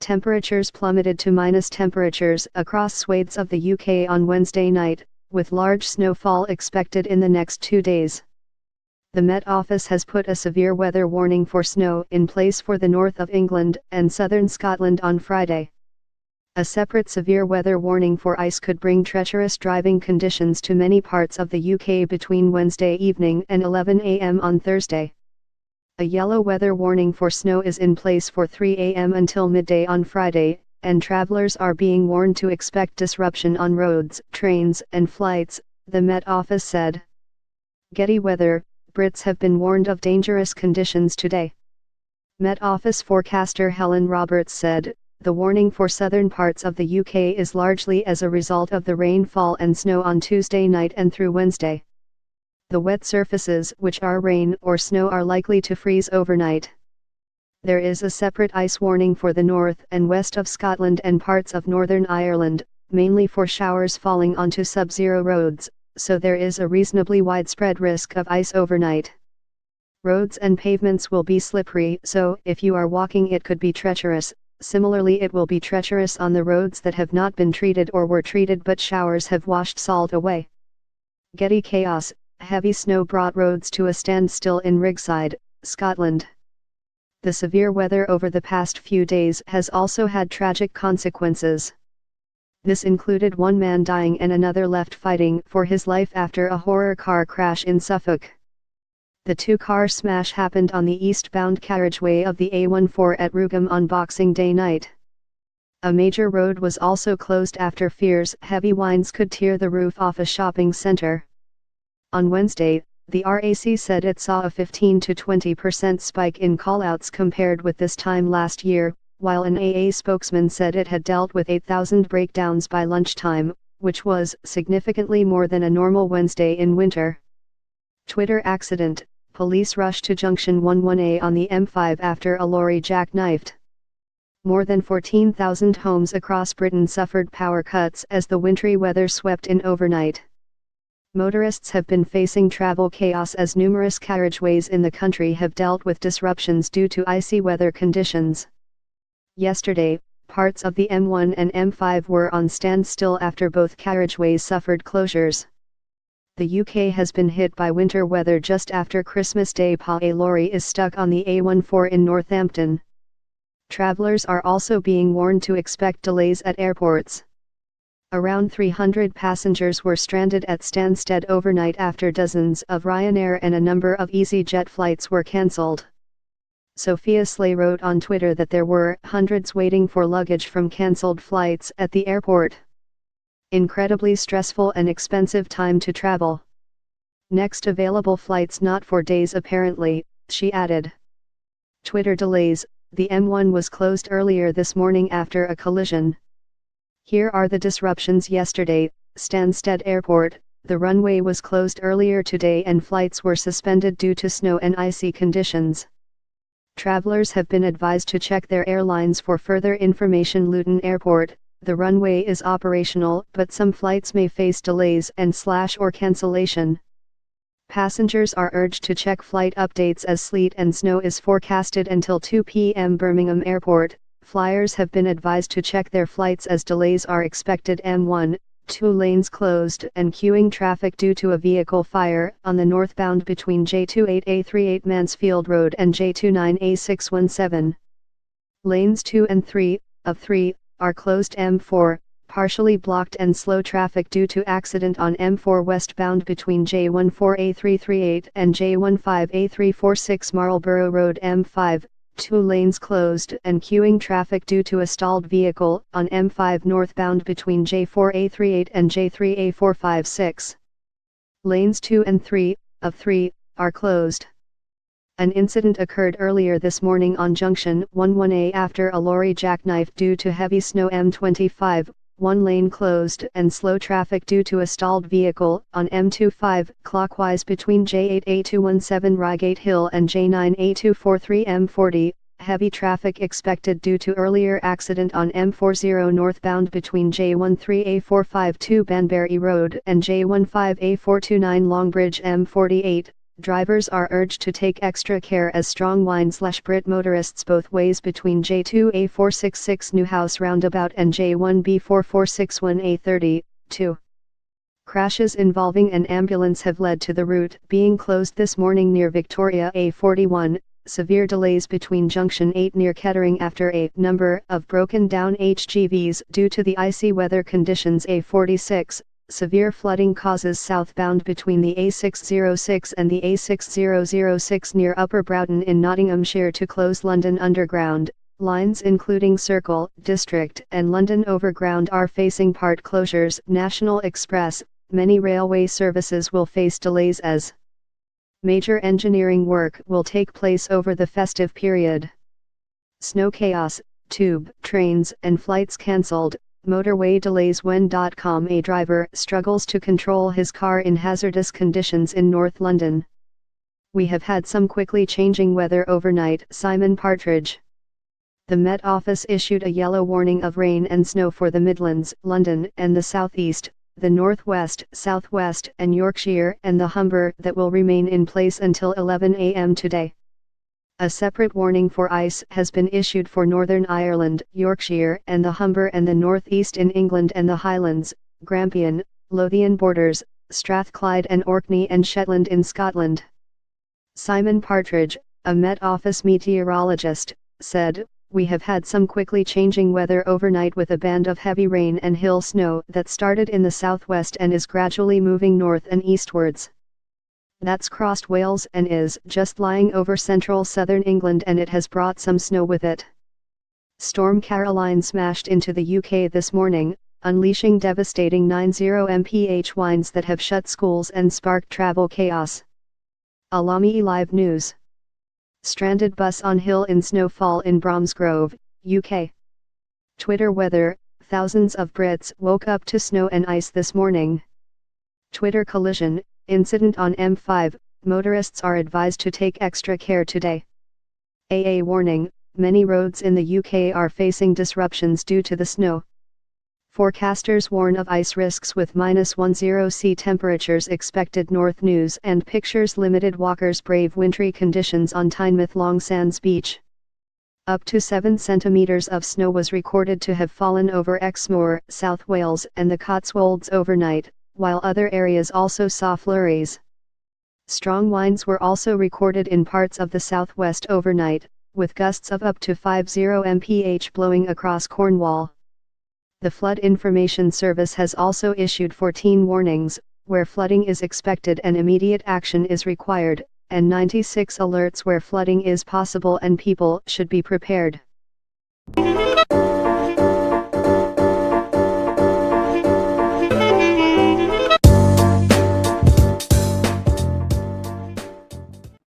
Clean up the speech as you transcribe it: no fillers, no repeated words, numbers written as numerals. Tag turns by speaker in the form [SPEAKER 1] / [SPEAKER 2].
[SPEAKER 1] temperatures plummeted to minus temperatures across swathes of the UK on Wednesday night, with large snowfall expected in the next 2 days. The Met Office has put a severe weather warning for snow in place for the north of England and southern Scotland on Friday. A separate severe weather warning for ice could bring treacherous driving conditions to many parts of the UK between Wednesday evening and 11 a.m. on Thursday. A yellow weather warning for snow is in place for 3 a.m. until midday on Friday, and travelers are being warned to expect disruption on roads, trains, and flights, the Met Office said. Getty Weather: Brits have been warned of dangerous conditions today. Met Office forecaster Helen Roberts said, "The warning for southern parts of the UK is largely as a result of the rainfall and snow on Tuesday night and through Wednesday. The wet surfaces, which are rain or snow, are likely to freeze overnight. There is a separate ice warning for the north and west of Scotland and parts of Northern Ireland, mainly for showers falling onto sub-zero roads, so there is a reasonably widespread risk of ice overnight. Roads and pavements will be slippery, so if you are walking it could be treacherous. Similarly, it will be treacherous on the roads that have not been treated or were treated but showers have washed salt away." Getty chaos: Heavy snow brought roads to a standstill in Rigside, Scotland. The severe weather over the past few days has also had tragic consequences. This included one man dying and another left fighting for his life after a horror car crash in Suffolk. The two-car smash happened on the eastbound carriageway of the A14 at Roogham on Boxing Day night. A major road was also closed after fears heavy winds could tear the roof off a shopping centre. On Wednesday, the RAC said it saw a 15 to 20% spike in callouts compared with this time last year, while an AA spokesman said it had dealt with 8,000 breakdowns by lunchtime, which was significantly more than a normal Wednesday in winter. Twitter accident: police rush to junction 11A on the M5 after a lorry jackknifed. More than 14,000 homes across Britain suffered power cuts as the wintry weather swept in overnight. Motorists have been facing travel chaos as numerous carriageways in the country have dealt with disruptions due to icy weather conditions. Yesterday, parts of the M1 and M5 were on standstill after both carriageways suffered closures. The UK has been hit by winter weather just after Christmas Day. A lorry is stuck on the A14 in Northampton. Travellers are also being warned to expect delays at airports. Around 300 passengers were stranded at Stansted overnight after dozens of Ryanair and a number of EasyJet flights were cancelled. Sophia Slay wrote on Twitter that there were hundreds waiting for luggage from cancelled flights at the airport. "Incredibly stressful and expensive time to travel. Next available flights not for days apparently," she added. Twitter delays: the M1 was closed earlier this morning after a collision. Here are the disruptions yesterday: Stansted Airport, the runway was closed earlier today and flights were suspended due to snow and icy conditions. Travelers have been advised to check their airlines for further information. Luton Airport, the runway is operational but some flights may face delays and/or cancellation. Passengers are urged to check flight updates as sleet and snow is forecasted until 2 p.m. Birmingham Airport, flyers have been advised to check their flights as delays are expected. M1, 2 lanes closed and queuing traffic due to a vehicle fire on the northbound between J28A38 Mansfield Road and J29A617. Lanes 2 and 3, of 3, are closed. M4, partially blocked and slow traffic due to accident on M4 westbound between J14A338 and J15A346 Marlborough Road. M5, 2 lanes closed and queuing traffic due to a stalled vehicle on M5 northbound between J4A38 and J3A456. Lanes 2 and 3, of 3, are closed. An incident occurred earlier this morning on junction 11A after a lorry jackknifed due to heavy snow. M25, 1 lane closed and slow traffic due to a stalled vehicle on M25 clockwise between J8A217 Reigate Hill and J9A243. M40, heavy traffic expected due to earlier accident on M40 northbound between J13A452 Banbury Road and J15A429 Longbridge. M48, drivers are urged to take extra care as strong winds/Brit motorists both ways between J2A466 Newhouse Roundabout and J1B4461A30, 2. Crashes involving an ambulance have led to the route being closed this morning near Victoria A41, severe delays between Junction 8 near Kettering after a number of broken down HGVs due to the icy weather conditions. A46, severe flooding causes southbound between the A606 and the A6006 near Upper Broughton in Nottinghamshire to close. London Underground lines including Circle, District and London Overground are facing part closures. National Express, many railway services will face delays as major engineering work will take place over the festive period. Snow chaos, tube, trains and flights cancelled, motorway delays when.com a driver struggles to control his car in hazardous conditions in North London. We have had some quickly changing weather overnight. Simon Partridge. The Met Office issued a yellow warning of rain and snow for the Midlands, London and the South East, the North West, South West and Yorkshire and the Humber that will remain in place until 11 a.m. today. A separate warning for ice has been issued for Northern Ireland, Yorkshire and the Humber and the North East in England and the Highlands, Grampian, Lothian Borders, Strathclyde and Orkney and Shetland in Scotland. Simon Partridge, a Met Office meteorologist, said, "We have had some quickly changing weather overnight with a band of heavy rain and hill snow that started in the southwest and is gradually moving north and eastwards. That's crossed Wales and is just lying over central southern England and it has brought some snow with it." Storm Caroline smashed into the UK this morning, unleashing devastating 90 mph winds that have shut schools and sparked travel chaos. Alami Live News. Stranded bus on hill in snowfall in Bromsgrove, UK. Twitter weather, thousands of Brits woke up to snow and ice this morning. Twitter collision, incident on M5, motorists are advised to take extra care today. AA warning, many roads in the UK are facing disruptions due to the snow. Forecasters warn of ice risks with -10°C temperatures expected. North News and Pictures Limited walkers brave wintry conditions on Tynemouth Long Sands Beach. Up to 7 centimeters of snow was recorded to have fallen over Exmoor, South Wales and the Cotswolds overnight, while other areas also saw flurries. Strong winds were also recorded in parts of the southwest overnight, with gusts of up to 50 mph blowing across Cornwall. The Flood Information Service has also issued 14 warnings, where flooding is expected and immediate action is required, and 96 alerts where flooding is possible and people should be prepared.